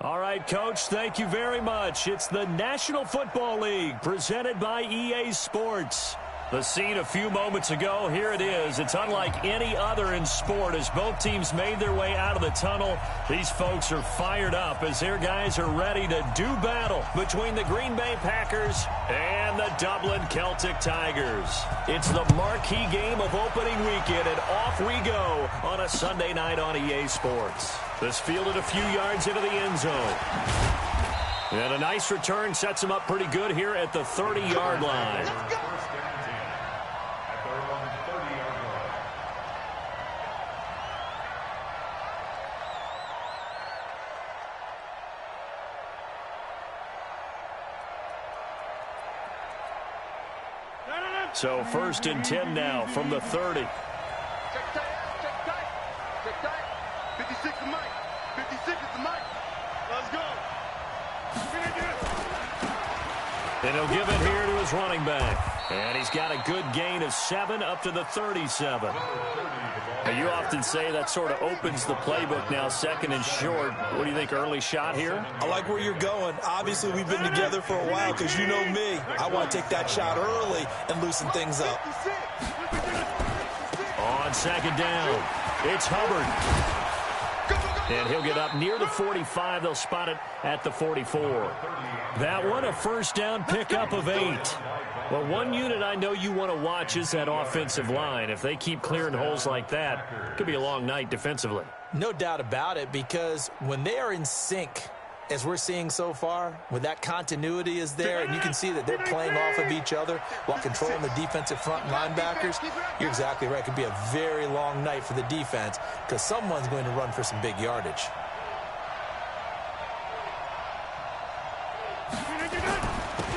All right, Coach, thank you very much. It's the National Football League presented by EA Sports. The scene a few moments ago, here it is. It's unlike any other in sport as both teams made their way out of the tunnel. These folks are fired up as their guys are ready to do battle between the Green Bay Packers and the Dublin Celtic Tigers. It's the marquee game of opening weekend, and off we go on a Sunday night on EA Sports. This fielded a few yards into the end zone. And a nice return sets him up pretty good here at the 30-yard line. So 1st and 10 now from the 30. Check tight. 56 is Mike. 56 is the Mike. Let's go. And he'll give it here to his running back. And he's got a good gain of 7 up to the 37. Now, you often say that sort of opens the playbook now, 2nd and short. What do you think, early shot here? I like where you're going. Obviously, we've been together for a while because you know me. I want to take that shot early and loosen things up. On 2nd down, it's Hubbard. And he'll get up near the 45. They'll spot it at the 44. That one, a 1st down pickup of 8. Well, one unit I know you want to watch is that offensive line. If they keep clearing holes like that, it could be a long night defensively. No doubt about it, because when they are in sync, as we're seeing so far, when that continuity is there, and you can see that they're playing off of each other while controlling the defensive front linebackers, you're exactly right. It could be a very long night for the defense because someone's going to run for some big yardage.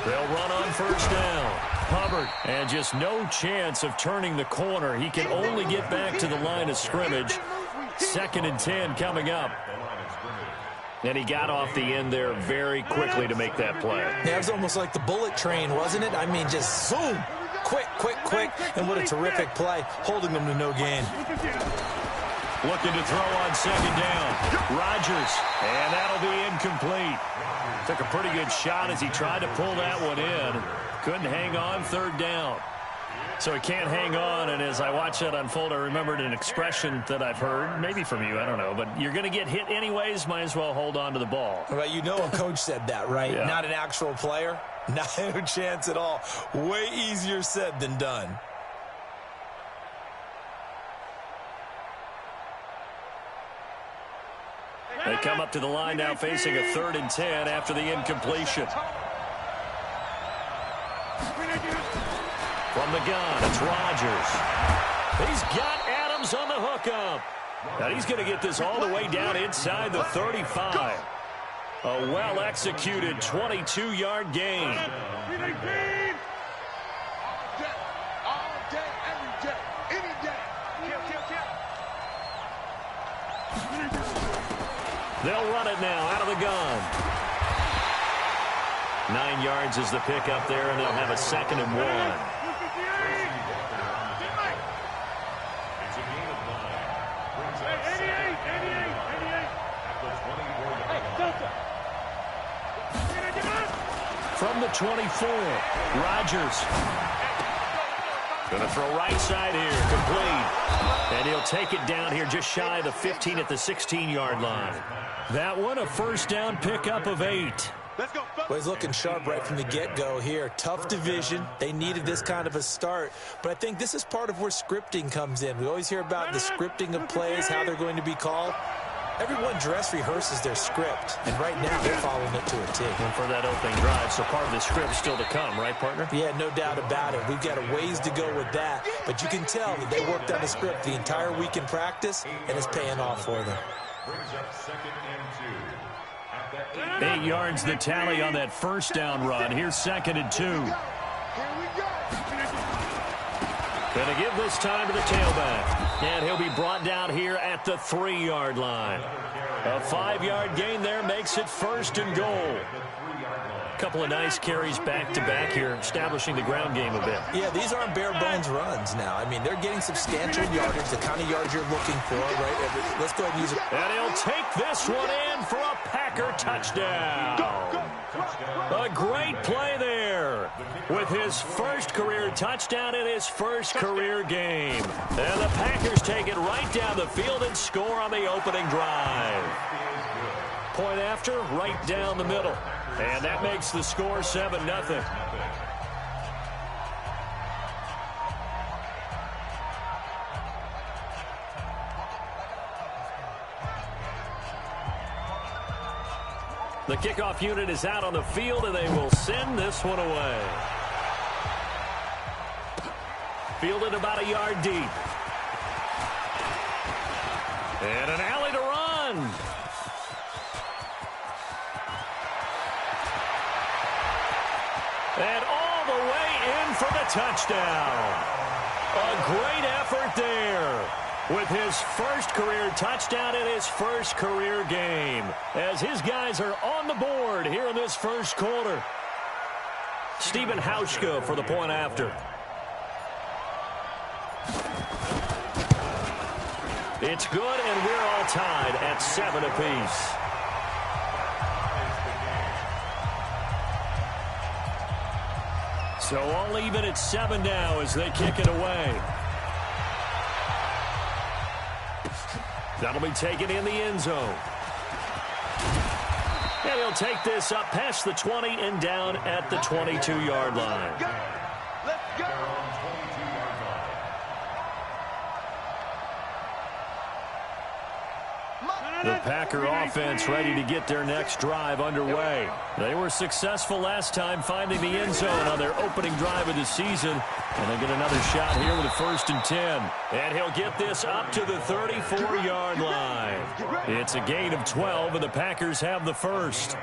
They'll run on 1st down. Hubbard, and just no chance of turning the corner. He can only get back to the line of scrimmage. 2nd and 10 coming up. And he got off the end there very quickly to make that play. Yeah, it was almost like the bullet train, wasn't it? I mean, just zoom. Quick. And what a terrific play, holding them to no gain. Looking to throw on 2nd down. Rodgers, and that'll be incomplete. Took a pretty good shot as he tried to pull that one in. Couldn't hang on 3rd down. So he can't hang on, and as I watch that unfold, I remembered an expression that I've heard, maybe from you, I don't know, but you're going to get hit anyways, might as well hold on to the ball. Well, you know a coach said that, right? Yeah. Not an actual player? Not a chance at all. Way easier said than done. They come up to the line now facing a 3rd and 10 after the incompletion. From the gun, it's Rodgers. He's got Adams on the hookup. Now he's going to get this all the way down inside the 35. A well-executed 22-yard gain. They'll run it now out of the gun. 9 yards is the pickup there, and they'll have a 2nd and 1. From the 24, Rodgers. Going to throw right side here, complete. And he'll take it down here just shy of the 15 at the 16-yard line. That one, a 1st down pickup of 8. Well, he's looking sharp right from the get-go here. Tough division. They needed this kind of a start. But I think this is part of where scripting comes in. We always hear about the scripting of plays, how they're going to be called. Everyone dress rehearses their script, and right now they're following it to a T. And for that opening drive, so part of the script still to come, right, partner? Yeah, no doubt about it. We've got a ways to go with that, but you can tell that they worked on the script the entire week in practice, and it's paying off for them. 8 yards the tally on that 1st down run. Here's 2nd and 2. Going to give this time to the tailback. And he'll be brought down here at the 3-yard line. A 5-yard gain there makes it 1st and goal. A couple of nice carries back-to-back here, establishing the ground game a bit. Yeah, these aren't bare-bones runs now. I mean, they're getting substantial yardage, the kind of yards you're looking for, right? Let's go ahead and use it. And he'll take this one in for a Packer Packer touchdown. A great play there with his first career touchdown in his first career game. And the Packers take it right down the field and score on the opening drive. Point after, right down the middle. And that makes the score 7-0. The kickoff unit is out on the field, and they will send this one away. Fielded about a yard deep. And an alley to run. And all the way in for the touchdown. A great effort there with his first career touchdown in his first career game, as his guys are on the board here in this first quarter. Stephen Hauschka for the point after. It's good, and we're all tied at 7 apiece. So all even at 7 now as they kick it away. That'll be taken in the end zone. And he'll take this up past the 20 and down at the 22-yard line. Let's go. The Packer offense ready to get their next drive underway. They were successful last time finding the end zone on their opening drive of the season. And they get another shot here with a 1st and 10. And he'll get this up to the 34-yard line. It's a gain of 12, and the Packers have the first.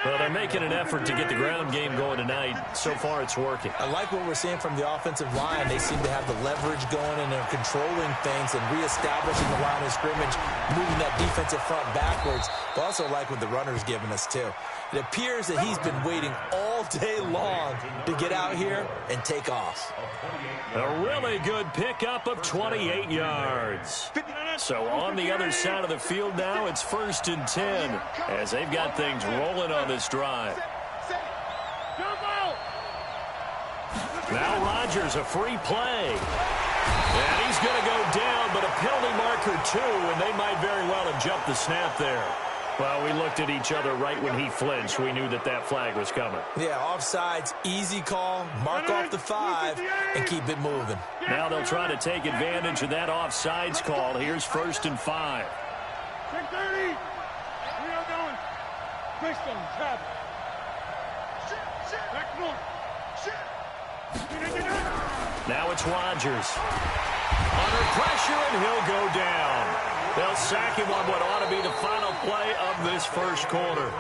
Well, they're making an effort to get the ground game going tonight. So far, it's working. I like what we're seeing from the offensive line. They seem to have the leverage going, and they're controlling things and reestablishing the line of scrimmage, moving that defensive front backwards. But also like what the runner's giving us, too. It appears that he's been waiting all day long to get out here and take off. A really good pickup of 28 yards. So on the other side of the field now, it's 1st and 10 as they've got things rolling on this drive. Now Rodgers, a free play. And he's going to go down, but a penalty marker too, and they might very well have jumped the snap there. Well, we looked at each other right when he flinched. We knew that that flag was coming. Yeah, offsides, easy call, mark off the 5, and keep it moving. Now they'll try to take advantage of that offsides call. Here's 1st and 5. Check 30. We are going. Crystal, trap. Back north. Now it's Rodgers. Under pressure, and he'll go down. They'll sack him on what ought to be the final play of this first quarter.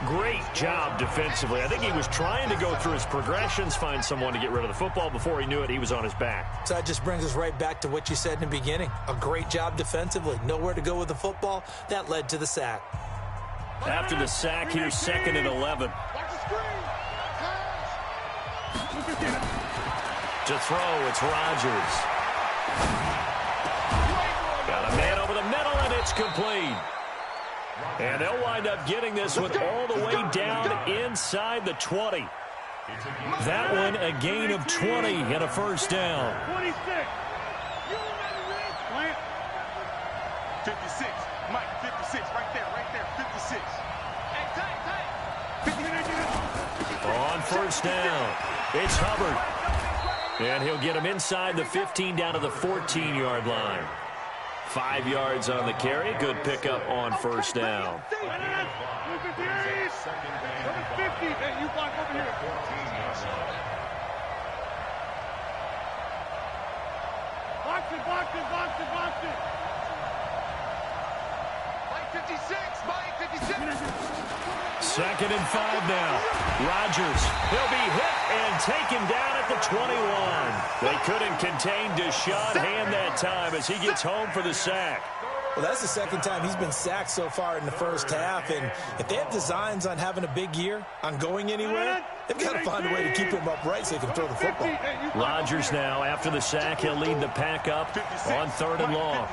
Great job defensively. I think he was trying to go through his progressions, find someone to get rid of the football. Before he knew it, he was on his back. So that just brings us right back to what you said in the beginning. A great job defensively. Nowhere to go with the football. That led to the sack. After the sack, here's 2nd and 11. To throw, it's Rodgers. Got a man over the middle, and it's complete. And they'll wind up getting this one all the way down inside the 20. That one a gain of 20 and a 1st down. 26. 56. Mike, 56. Right there. 56. On 1st down, it's Hubbard. And he'll get him inside the 15 down to the 14-yard line. 5 yards on the carry. Good pickup on 1st down. Box it. Mike 56. Mike 56. 2nd and 5 now. Rodgers, he'll be hit and taken down at the 21. They couldn't contain Deshaun Hand that time as he gets home for the sack. Well, that's the 2nd time he's been sacked so far in the first half. And if they have designs on having a big year, on going anywhere, they've got to find a way to keep him upright so he can throw the football. Rodgers now, after the sack, he'll lead the pack up on 3rd and long.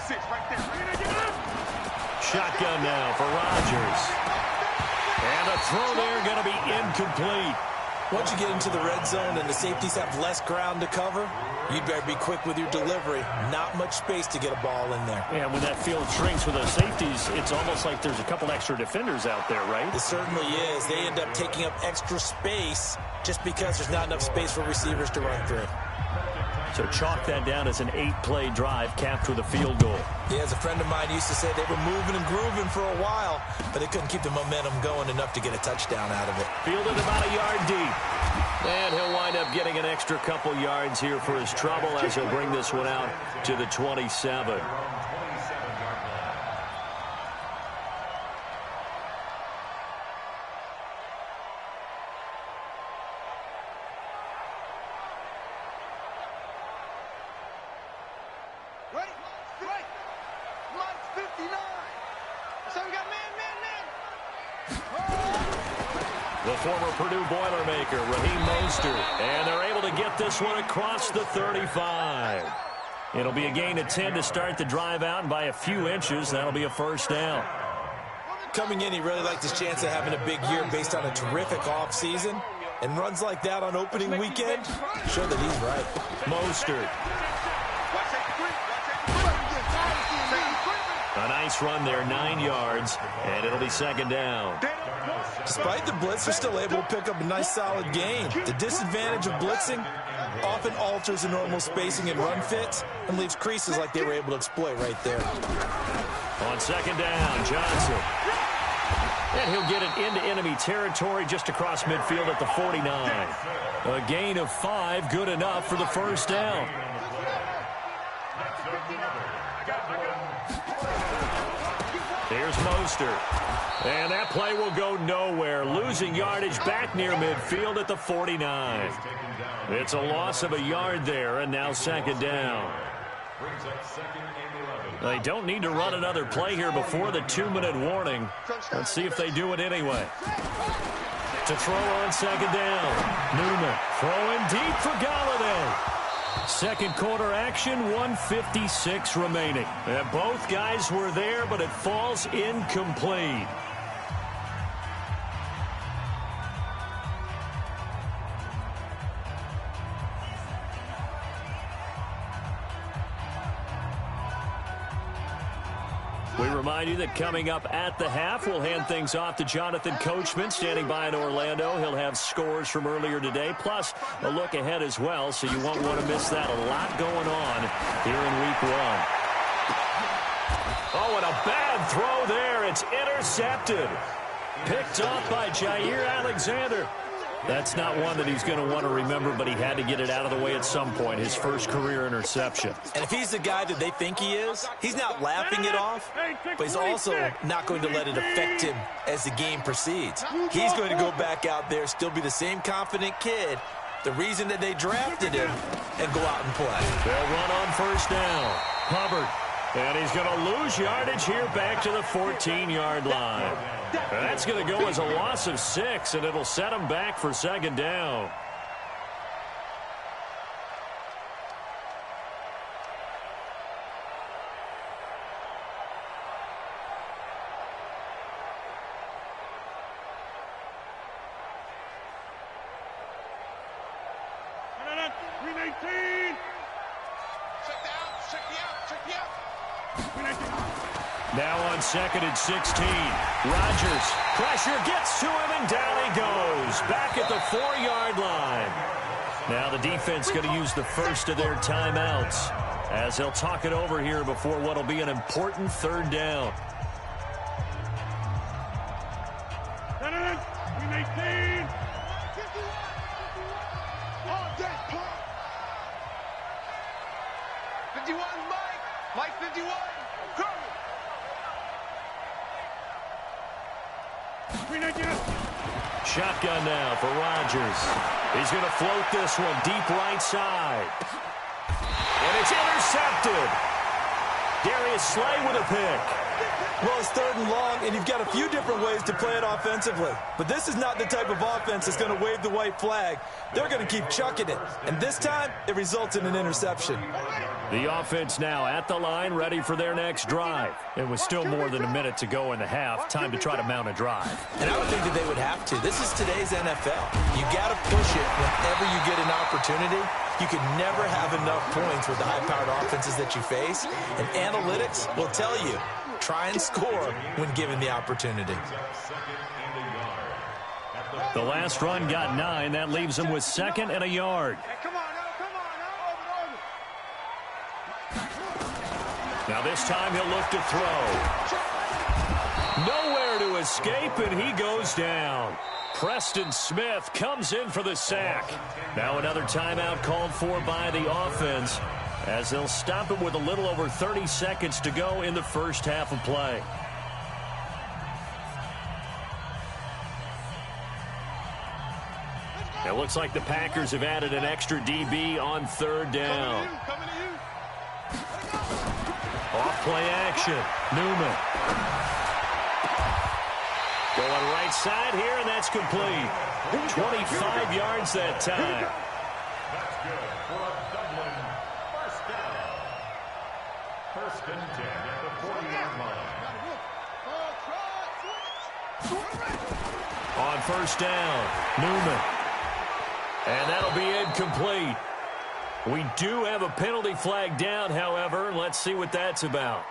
Shotgun now for Rodgers. And a throw there going to be incomplete. Once you get into the red zone and the safeties have less ground to cover, you'd better be quick with your delivery. Not much space to get a ball in there. Yeah, when that field shrinks with those safeties, it's almost like there's a couple extra defenders out there, right? It certainly is. They end up taking up extra space just because there's not enough space for receivers to run through. So chalk that down as an 8-play drive capped with a field goal. Yeah, as a friend of mine used to say, they were moving and grooving for a while, but they couldn't keep the momentum going enough to get a touchdown out of it. Fielded about a yard deep. And he'll wind up getting an extra couple yards here for his trouble as he'll bring this one out to the 27. The former Purdue Boilermaker, Raheem Mostert. And they're able to get this one across the 35. It'll be a gain of 10 to start the drive out, and by a few inches, that'll be a first down. Coming in, he really liked his chance of having a big year based on a terrific offseason. And runs like that on opening weekend show that he's right. Mostert. A nice run there, 9 yards, and it'll be second down. Despite the blitz, they're still able to pick up a nice solid gain. The disadvantage of blitzing often alters the normal spacing and run fits and leaves creases like they were able to exploit right there. On second down, Johnson. And he'll get it into enemy territory just across midfield at the 49. A gain of 5, good enough for the first down. Here's Mostert. And that play will go nowhere. Losing yardage back near midfield at the 49. It's a loss of a yard there, and now second down. They don't need to run another play here before the 2-minute warning. Let's see if they do it anyway. To throw on second down. Newman throwing deep for Galladay. Second quarter action, 1:56 remaining. And both guys were there, but it falls incomplete. We remind you that coming up at the half, we'll hand things off to Jonathan Coachman, standing by in Orlando. He'll have scores from earlier today, plus a look ahead as well, so you won't want to miss that. A lot going on here in Week 1. Oh, and a bad throw there. It's intercepted. Picked off by Jair Alexander. That's not one that he's going to want to remember, but he had to get it out of the way at some point, his first career interception. And if he's the guy that they think he is, he's not laughing it off, but he's also not going to let it affect him as the game proceeds. He's going to go back out there, still be the same confident kid, the reason that they drafted him, and go out and play. They'll run on first down. Hubbard. And he's going to lose yardage here back to the 14-yard line. And that's going to go as a loss of 6, and it'll set him back for second down. Now on second and 16. Rodgers. Pressure gets to him, and down he goes. Back at the 4-yard line. Now the defense going to use the first of their timeouts as they'll talk it over here before what will be an important third down. 51, Mike 51. Shotgun now for Rodgers. He's going to float this one deep right side. And it's intercepted. Darius Slay with a pick. Well, it's 3rd and long, and you've got a few different ways to play it offensively. But this is not the type of offense that's going to wave the white flag. They're going to keep chucking it. And this time, it results in an interception. The offense now at the line, ready for their next drive. It was still more than a minute to go in the half. Time to try to mount a drive. And I would think that they would have to. This is today's NFL. You got to push it whenever you get an opportunity. You can never have enough points with the high-powered offenses that you face. And analytics will tell you, try and score when given the opportunity. The last run got 9. That leaves them with 2nd and a yard. Now this time he'll look to throw. Nowhere to escape, and he goes down. Preston Smith comes in for the sack. Now another timeout called for by the offense, as they'll stop it with a little over 30 seconds to go in the first half of play. It looks like the Packers have added an extra DB on 3rd down. Off play action. Newman. Going right side here, and that's complete. 25 yards that time. That's good for a Dublin first down. 1st and 10 at the 40-yard line. On 1st down, Newman. And that'll be incomplete. We do have a penalty flag down, however. Let's see what that's about.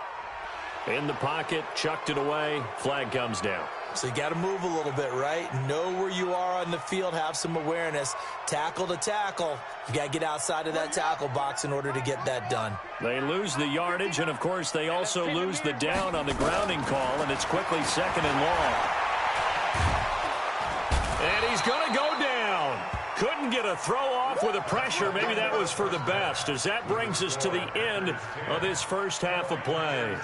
In the pocket, chucked it away, flag comes down. So you got to move a little bit, right? Know where you are on the field, have some awareness. Tackle to tackle. You got to get outside of that tackle box in order to get that done. They lose the yardage, and of course they also lose the down on the grounding call, and it's quickly 2nd and long. And he's going to go down. Couldn't get a throw off with the pressure. Maybe that was for the best, as that brings us to the end of this first half of play.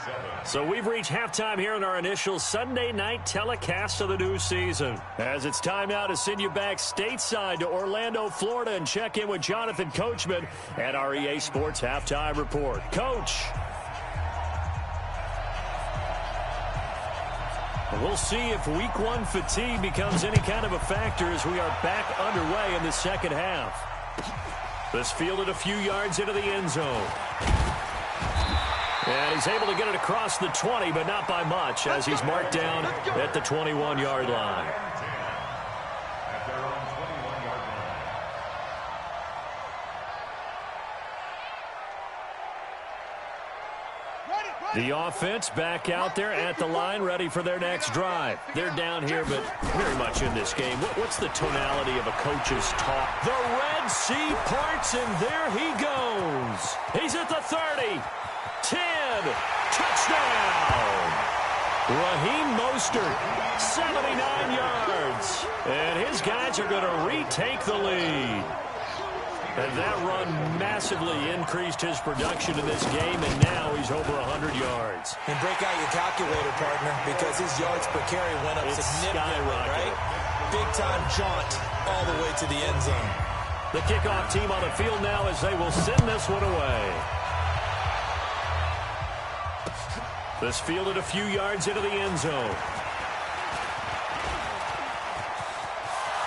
So we've reached halftime here in our initial Sunday night telecast of the new season, as it's time now to send you back stateside to Orlando, Florida, and check in with Jonathan Coachman at our EA Sports Halftime Report. Coach. We'll see if week 1 fatigue becomes any kind of a factor as we are back underway in the second half. This fielded a few yards into the end zone. And he's able to get it across the 20, but not by much, as he's marked down at the 21-yard line. The offense back out there at the line, ready for their next drive. They're down here, but very much in this game. What's the tonality of a coach's talk? The Red Sea parts, and there he goes. He's at the 30, 10, touchdown. Raheem Mostert, 79 yards. And his guys are going to retake the lead. And that run massively increased his production in this game, and now he's over 100 yards. And break out your calculator, partner, because his yards per carry went up significantly, right? Big-time jaunt all the way to the end zone. The kickoff team on the field now as they will send this one away. This fielded a few yards into the end zone.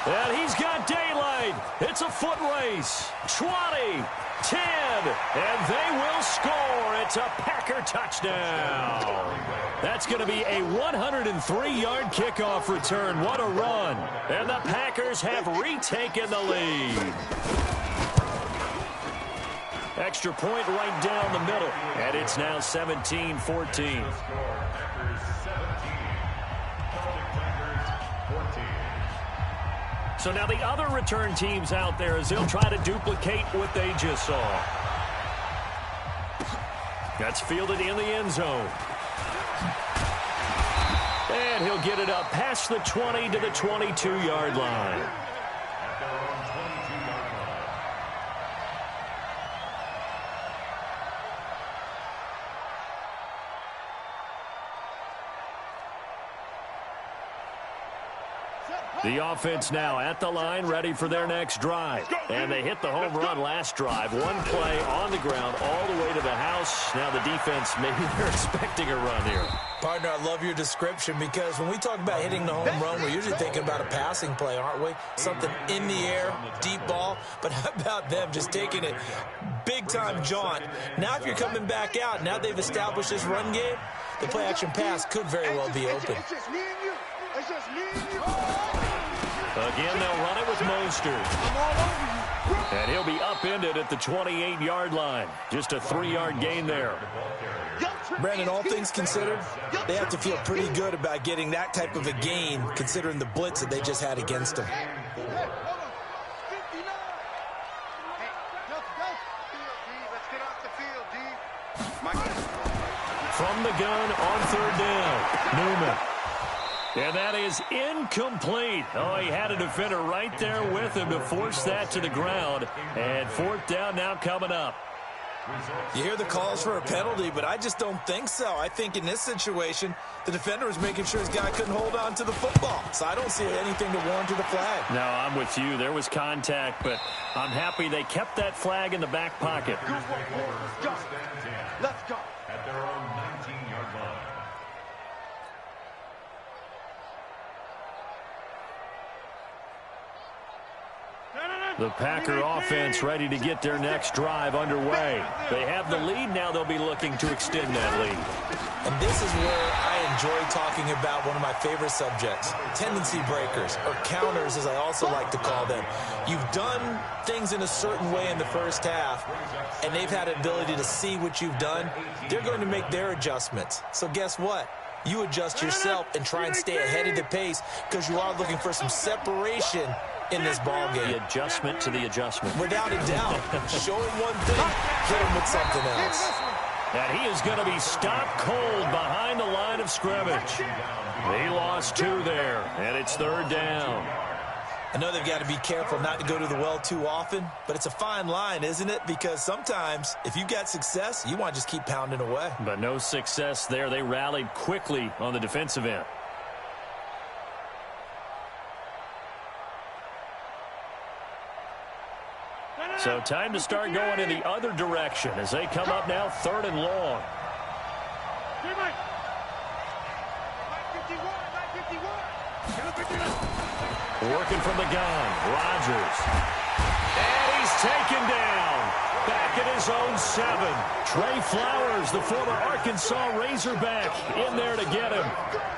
And he's got daylight. It's a foot race. 20, 10, and they will score. It's a Packer touchdown. That's going to be a 103-yard kickoff return. What a run. And the Packers have retaken the lead. Extra point right down the middle. And it's now 17-14. So now the other return teams out there as they'll try to duplicate what they just saw. That's fielded in the end zone. And he'll get it up past the 20 to the 22-yard line. The offense now at the line, ready for their next drive. And they hit the home run last drive. One play on the ground all the way to the house. Now the defense, maybe they're expecting a run here. Partner, I love your description because when we talk about hitting the home run, we're usually thinking about a passing play, aren't we? Something in the air, deep ball. But how about them just taking it big-time jaunt? Now if you're coming back out, now they've established this run game, the play-action pass could very well be open. It's just me and you. It's just me and you. Again, they'll run it with Mostert. I'm all over you. And he'll be upended at the 28-yard line. Just a 3-yard gain there. Brandon, all things considered, they have to feel pretty good about getting that type of a gain considering the blitz that they just had against them. From the gun on 3rd down, Newman. And that is incomplete. Oh, he had a defender right there with him to force that to the ground. And 4th down now coming up. You hear the calls for a penalty, but I just don't think so. I think in this situation, the defender was making sure his guy couldn't hold on to the football. So I don't see anything to warrant the flag. No, I'm with you. There was contact, but I'm happy they kept that flag in the back pocket. Let's go. At their own 19-yard line. The Packer offense ready to get their next drive underway. They have the lead now. They'll be looking to extend that lead. And this is where I enjoy talking about one of my favorite subjects, tendency breakers, or counters as I also like to call them. You've done things in a certain way in the first half, and they've had an ability to see what you've done. They're going to make their adjustments. So guess what? You adjust yourself and try and stay ahead of the pace because you are looking for some separation in this ball game. The adjustment to the adjustment. Without a doubt. Show him one thing, hit him with something else. And he is going to be stopped cold behind the line of scrimmage. He lost 2 there, and it's 3rd down. I know they've got to be careful not to go to the well too often, but it's a fine line, isn't it? Because sometimes, if you've got success, you want to just keep pounding away. But no success there. They rallied quickly on the defensive end. So time to start going in the other direction as they come up now 3rd and long. Working from the gun, Rodgers. And he's taken down. Back at his own 7. Trey Flowers, the former Arkansas Razorback, in there to get him.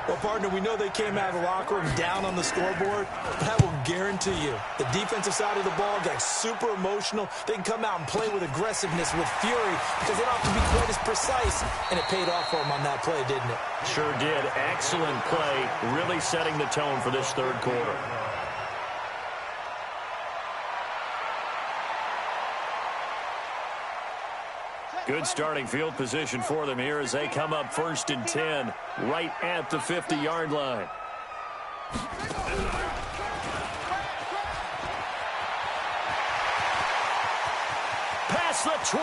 Well, partner, we know they came out of the locker room down on the scoreboard, but I will guarantee you the defensive side of the ball got super emotional. They can come out and play with aggressiveness, with fury, because they don't have to be quite as precise, and it paid off for them on that play, didn't it? Sure did. Excellent play, really setting the tone for this 3rd quarter. Good starting field position for them here as they come up 1st and 10, right at the 50-yard line. Past the 20.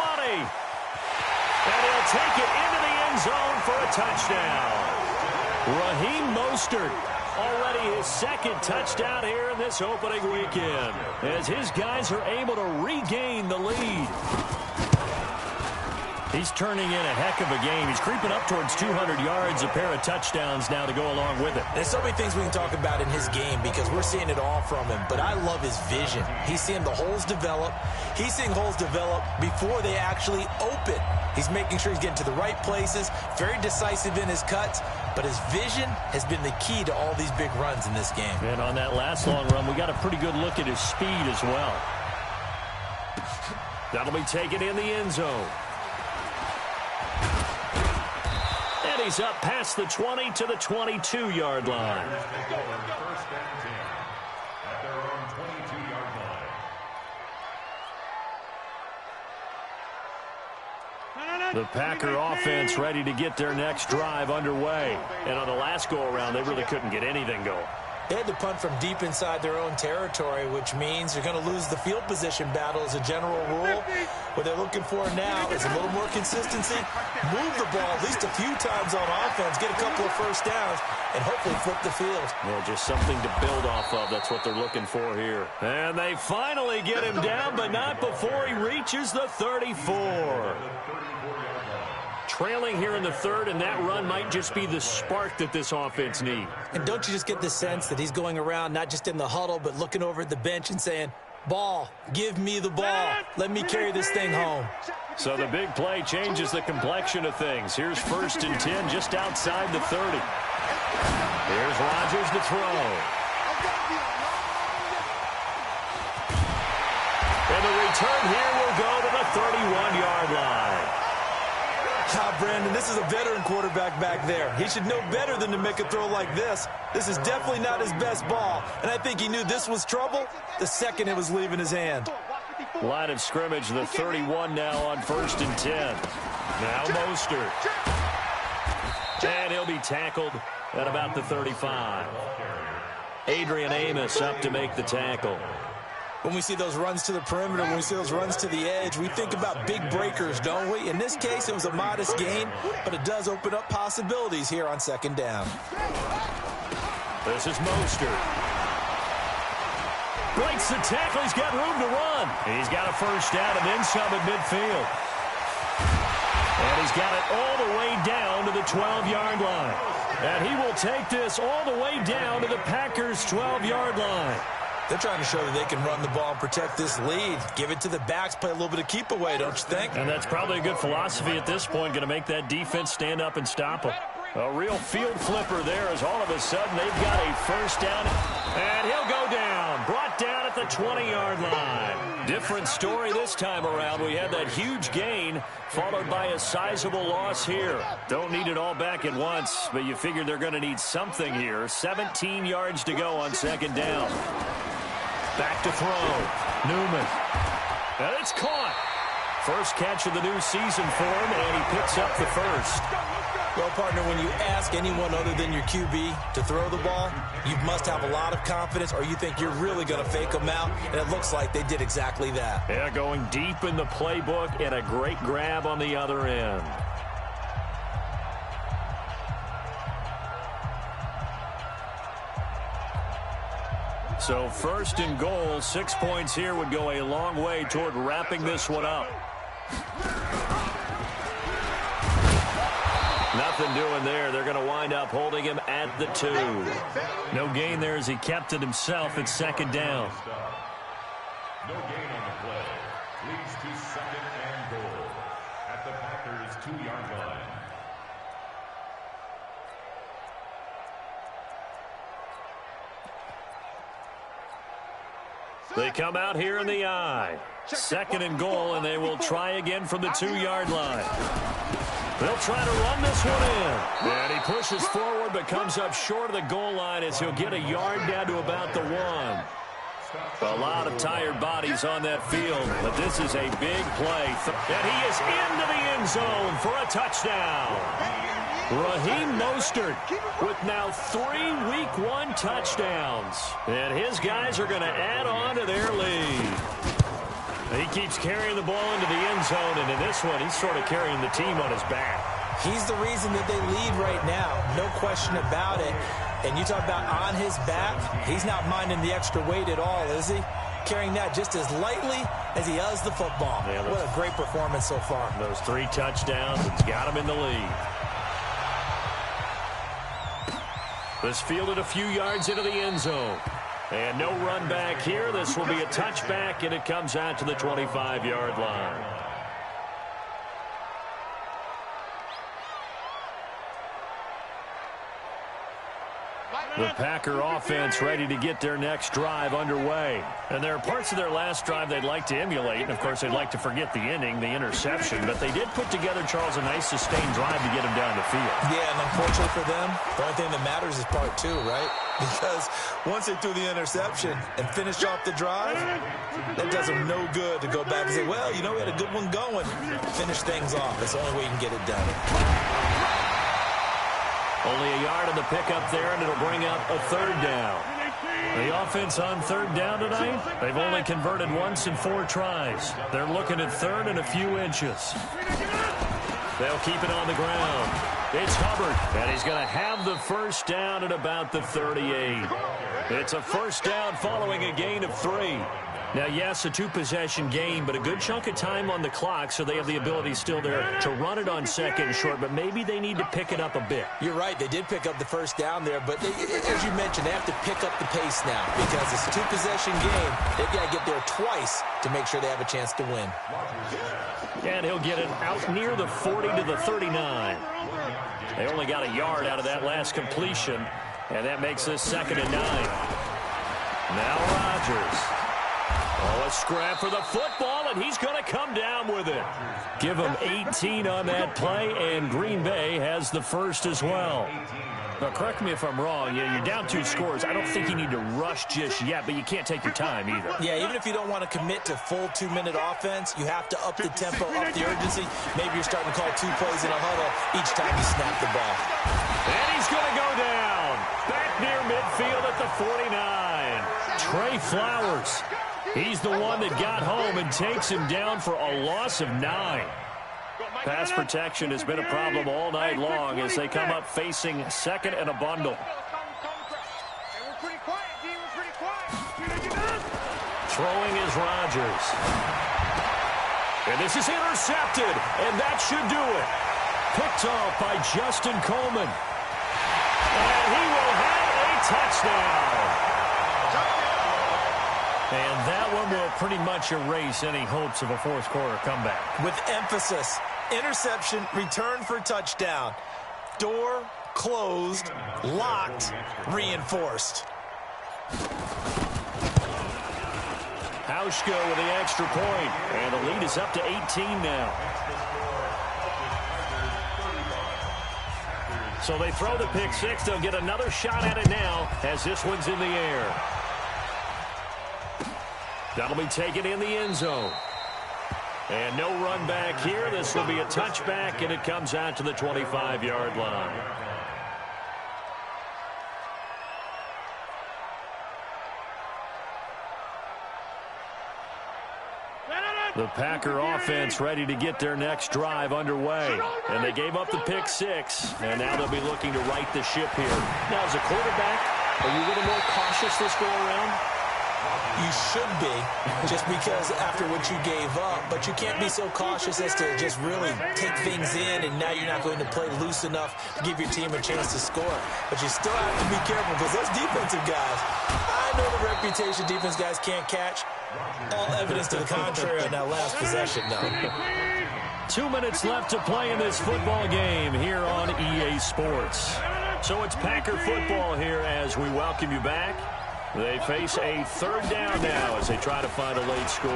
And he'll take it into the end zone for a touchdown. Raheem Mostert, already his 2nd touchdown here in this opening weekend, as his guys are able to regain the lead. He's turning in a heck of a game. He's creeping up towards 200 yards, a pair of touchdowns now to go along with it. There's so many things we can talk about in his game because we're seeing it all from him. But I love his vision. He's seeing the holes develop. He's seeing holes develop before they actually open. He's making sure he's getting to the right places, very decisive in his cuts. But his vision has been the key to all these big runs in this game. And on that last long run, we got a pretty good look at his speed as well. That'll be taken in the end zone. And he's up past the 20 to the 22-yard line. The Packer offense ready to get their next drive underway. And on the last go-around, they really couldn't get anything going. They had to punt from deep inside their own territory, which means you're going to lose the field position battle as a general rule. What they're looking for now is a little more consistency, move the ball at least a few times on offense, get a couple of first downs, and hopefully flip the field. Yeah, just something to build off of. That's what they're looking for here. And they finally get him down, but not before he reaches the 34. Trailing here in the third, and that run might just be the spark that this offense needs. And don't you just get the sense that he's going around not just in the huddle, but looking over at the bench and saying, ball, give me the ball. Let me carry this thing home. So the big play changes the complexion of things. Here's 1st and 10 just outside the 30. Here's Rodgers to throw. And the return here will go to the 31-yard line. Brandon, this is a veteran quarterback back there. He should know better than to make a throw like this. This is definitely not his best ball, and I think he knew this was trouble the second it was leaving his hand. Line of scrimmage, the 31 now on 1st and 10. Now Mostert. And he'll be tackled at about the 35. Adrian Amos up to make the tackle. When we see those runs to the perimeter, when we see those runs to the edge, we think about big breakers, don't we? In this case, it was a modest gain, but it does open up possibilities here on 2nd down. This is Mostert. Breaks the tackle. He's got room to run. He's got a first down and then some at midfield. And he's got it all the way down to the 12-yard line. And he will take this all the way down to the Packers' 12-yard line. They're trying to show that they can run the ball and protect this lead. Give it to the backs, play a little bit of keep away, don't you think? And that's probably a good philosophy at this point, going to make that defense stand up and stop them. A real field flipper there as all of a sudden they've got a first down. And he'll go down, brought down at the 20-yard line. Different story this time around. We had that huge gain followed by a sizable loss here. Don't need it all back at once, but you figure they're going to need something here. 17 yards to go on 2nd down. Back to throw. Newman. And it's caught. First catch of the new season for him, and he picks up the first. Well, partner, when you ask anyone other than your QB to throw the ball, you must have a lot of confidence, or you think you're really going to fake them out, and it looks like they did exactly that. Yeah, going deep in the playbook, and a great grab on the other end. So 1st and goal, 6 points here would go a long way toward wrapping this one up. Nothing doing there. They're going to wind up holding him at the 2. No gain there as he kept it himself at 2nd down. No gain on the play. Leads to 2nd and goal at the Packers' 2-yard line. They come out here in the I. 2nd and goal, and they will try again from the 2-yard line. They'll try to run this one in. And he pushes forward but comes up short of the goal line as he'll get a yard down to about the 1. A lot of tired bodies on that field, but this is a big play. And he is into the end zone for a touchdown. Raheem Mostert with now 3 Week 1 touchdowns. And his guys are going to add on to their lead. He keeps carrying the ball into the end zone, and in this one, he's sort of carrying the team on his back. He's the reason that they lead right now, no question about it. And you talk about on his back, he's not minding the extra weight at all, is he? Carrying that just as lightly as he does the football. Yeah, what a great performance so far. Those 3 touchdowns, it's got him in the lead. This fielded a few yards into the end zone. And no run back here. This will be a touchback, and it comes out to the 25-yard line. The Packer offense ready to get their next drive underway. And there are parts of their last drive they'd like to emulate. And, of course, they'd like to forget the ending, the interception. But they did put together, Charles, a nice sustained drive to get them down the field. Yeah, and unfortunately for them, the only thing that matters is part 2, right? Because once they threw the interception and finished off the drive, that does them no good to go back and say, well, you know, we had a good one going. Finish things off. That's the only way you can get it done. Only a yard on the pickup there, and it'll bring up a 3rd down. The offense on third down tonight, they've only converted once in 4 tries. They're looking at third and a few inches. They'll keep it on the ground. It's Hubbard, and he's going to have the first down at about the 38. It's a first down following a gain of 3. Now, yes, a 2-possession game, but a good chunk of time on the clock, so they have the ability still there to run it on second and short, but maybe they need to pick it up a bit. You're right. They did pick up the first down there, but as you mentioned, they have to pick up the pace now because it's a 2-possession game. They've got to get there twice to make sure they have a chance to win. And he'll get it out near the 40 to the 39. They only got a yard out of that last completion, and that makes this 2nd and 9. Now Rodgers. Oh, a scrap for the football, and he's going to come down with it. Give him 18 on that play, and Green Bay has the first as well. Now, correct me if I'm wrong. Yeah, you're down 2 scores. I don't think you need to rush just yet, but you can't take your time either. Yeah, even if you don't want to commit to full 2-minute offense, you have to up the tempo, up the urgency. Maybe you're starting to call 2 plays in a huddle each time you snap the ball. And he's going to go down. Back near midfield at the 49. Trey Flowers. He's the one that got home and takes him down for a loss of 9. Pass protection has been a problem all night long as they come up facing 2nd and a bundle. Throwing is Rodgers. And this is intercepted, and that should do it. Picked off by Justin Coleman. And he will have a touchdown. And that one will pretty much erase any hopes of a fourth-quarter comeback. With emphasis, interception, return for touchdown. Door closed, locked, reinforced. Hauschka with the extra point, and the lead is up to 18 now. So they throw the pick 6. They'll get another shot at it now as this one's in the air. That'll be taken in the end zone. And no run back here. This will be a touchback, and it comes out to the 25-yard line. The Packer offense ready to get their next drive underway. And they gave up the pick 6, and now they'll be looking to right the ship here. Now, as a quarterback, are you a little more cautious this go around? You should be, just because after what you gave up, but you can't be so cautious as to just really take things in, and now you're not going to play loose enough to give your team a chance to score. But you still have to be careful because those defensive guys, I know the reputation defense guys can't catch. All evidence to the contrary on that last possession, though. 2 minutes left to play in this football game here on EA Sports. So it's Packer football here as we welcome you back. They face a 3rd down now as they try to find a late score.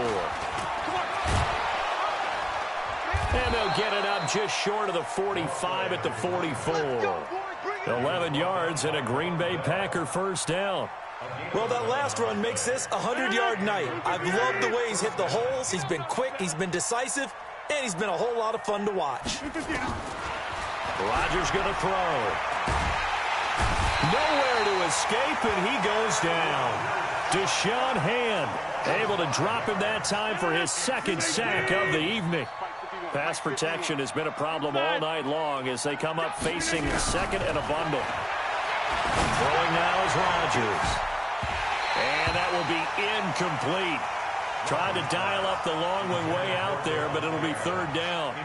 And they'll get it up just short of the 45 at the 44. 11 yards and a Green Bay Packer first down. Well, that last run makes this a 100-yard night. I've loved the way he's hit the holes. He's been quick, he's been decisive, and he's been a whole lot of fun to watch. Rodgers going to throw. Nowhere to escape, and he goes down. Deshaun Hand able to drop him that time for his 2nd sack of the evening. Pass protection has been a problem all night long as they come up facing 2nd and a bundle. Throwing now is Rodgers. And that will be incomplete. Trying to dial up the long one way out there, but it'll be 3rd down.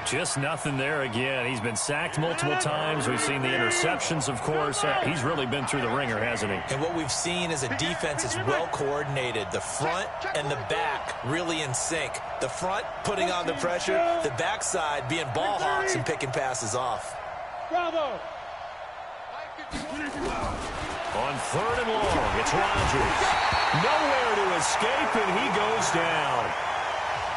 Just nothing there again. He's been sacked multiple times. We've seen the interceptions, of course. He's really been through the ringer, hasn't he? And what we've seen is a defense that's well coordinated. The front and the back really in sync. The front putting on the pressure, the backside being ball hawks and picking passes off. Bravo! On 3rd and long, it's Rodgers. Nowhere to escape, and he goes down.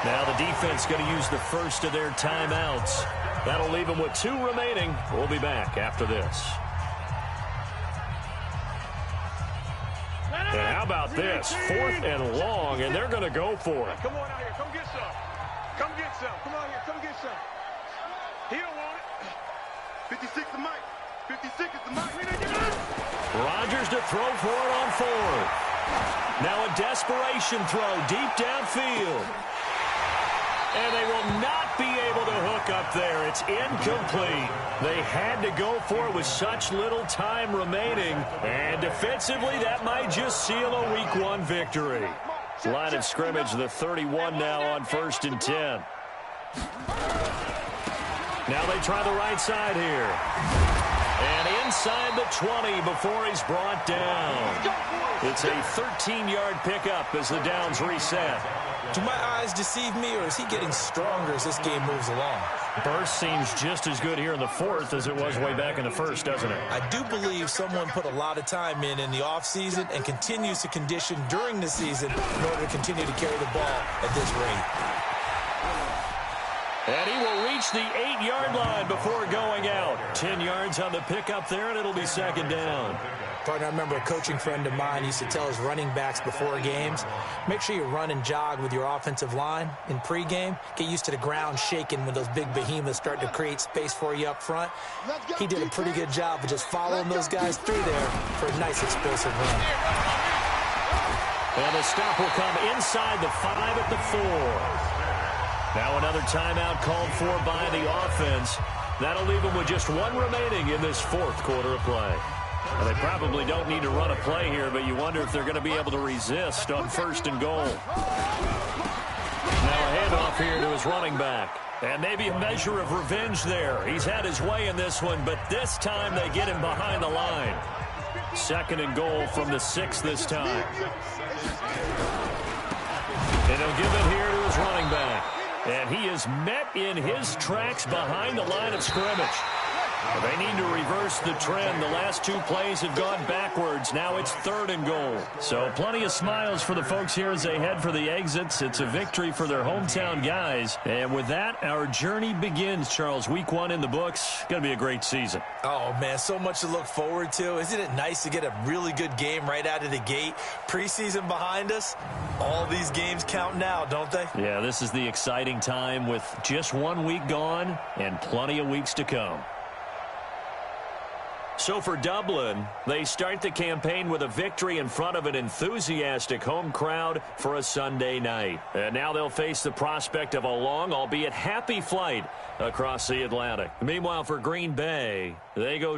Now the defense going to use the first of their timeouts. That'll leave them with 2 remaining. We'll be back after this. And how about this? 4th and long, and they're going to go for it. Come on out here. Come get some. Come get some. Come on here. Come get some. He don't want it. 56 to Mike. 56 is the mark. Rodgers to throw for it on fourth. Now a desperation throw deep downfield. And they will not be able to hook up there. It's incomplete. They had to go for it with such little time remaining. And defensively, that might just seal a Week 1 victory. Line of scrimmage, the 31 now on 1st and 10. Now they try the right side here. And inside the 20 before he's brought down. It's a 13-yard pickup as the downs reset. Do my eyes deceive me, or is he getting stronger as this game moves along? Burst seems just as good here in the fourth as it was way back in the first, doesn't it? I do believe someone put a lot of time in the offseason and continues to condition during the season in order to continue to carry the ball at this rate. And he will reach the 8-yard line before going out. 10 yards on the pickup there, and it'll be second down. Partner, I remember a coaching friend of mine used to tell his running backs before games, make sure you run and jog with your offensive line in pregame. Get used to the ground shaking when those big behemoths start to create space for you up front. He did a pretty good job of just following those guys through there for a nice explosive run. And the stop will come inside the 5 at the 4. Now another timeout called for by the offense. That'll leave them with just one remaining in this fourth quarter of play. Well, they probably don't need to run a play here, but you wonder if they're going to be able to resist on 1st and goal. Now a handoff here to his running back. And maybe a measure of revenge there. He's had his way in this one, but this time they get him behind the line. 2nd and goal from the 6 this time. And he'll give it here to his running back. And he is met in his tracks behind the line of scrimmage. They need to reverse the trend. The last 2 plays have gone backwards. Now it's 3rd and goal. So plenty of smiles for the folks here as they head for the exits. It's a victory for their hometown guys. And with that, our journey begins, Charles. Week 1 in the books. Going to be a great season. Oh, man, so much to look forward to. Isn't it nice to get a really good game right out of the gate? Preseason behind us. All these games count now, don't they? Yeah, this is the exciting time with just 1 week gone and plenty of weeks to come. So for Dublin, they start the campaign with a victory in front of an enthusiastic home crowd for a Sunday night. And now they'll face the prospect of a long, albeit happy flight across the Atlantic. Meanwhile, for Green Bay, they go